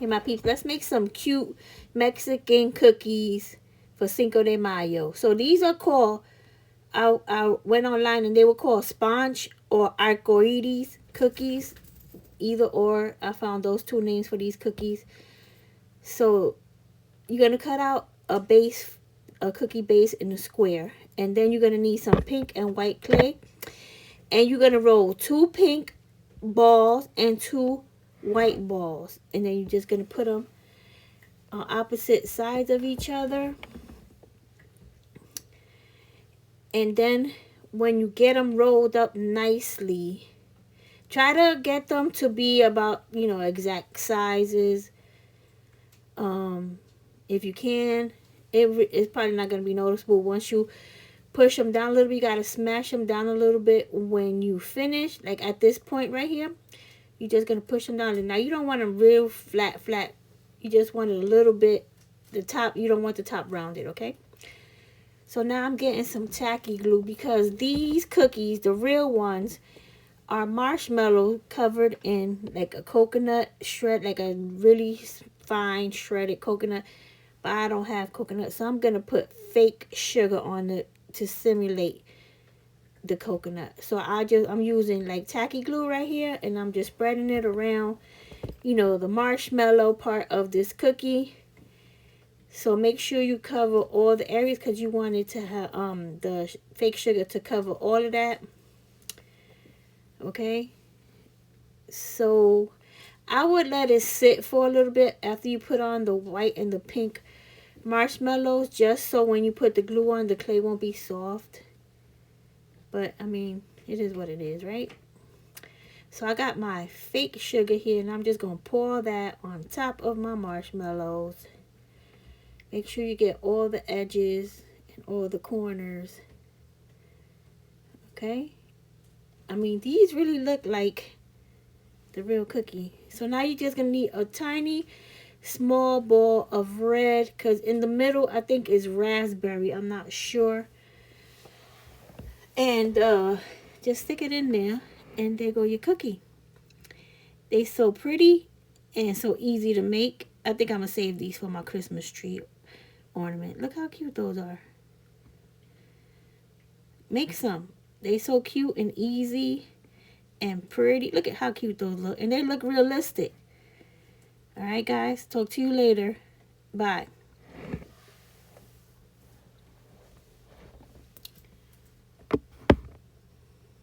Hey, my peeps, let's make some cute Mexican cookies for Cinco de Mayo. So these are called, I went online and they were called Sponch or Arcoiris cookies. Either or, I found those two names for these cookies. So you're going to cut out a cookie base in a square. And then you're going to need some pink and white clay. And you're going to roll 2 pink balls and 2 white balls. And then you're just going to put them on opposite sides of each other. And then when you get them rolled up nicely, try to get them to be about, exact sizes. If you can, it's probably not going to be noticeable. Once you push them down a little bit, you got to smash them down a little bit when you finish. Like at this point right here, you're just going to push them down. And now you don't want them real flat. You just want it a little bit, the top, you don't want the top rounded, okay? So now I'm getting some tacky glue because these cookies, the real ones, are marshmallow covered in like a coconut shred, like a really fine shredded coconut. But I don't have coconut, so I'm going to put fake sugar on it to simulate the coconut. So I'm using like tacky glue right here, and I'm just spreading it around, the marshmallow part of this cookie. So make sure you cover all the areas because you want it to have the fake sugar to cover all of that. Okay. So I would let it sit for a little bit after you put on the white and the pink marshmallows, just so when you put the glue on, the clay won't be soft. But I mean, it is what it is, right? So I got my fake sugar here, and I'm just going to pour that on top of my marshmallows. Make sure you get all the edges and all the corners. Okay? I mean, these really look like the real cookie. So now you're just going to need a tiny small ball of red, because in the middle I think is raspberry. I'm not sure. And just stick it in there, and there go your cookie. They so pretty and so easy to make. I think I'm going to save these for my Christmas tree ornament. Look how cute those are. Make some. They so cute and easy and pretty. Look at how cute those look. And they look realistic. Alright guys, talk to you later. Bye.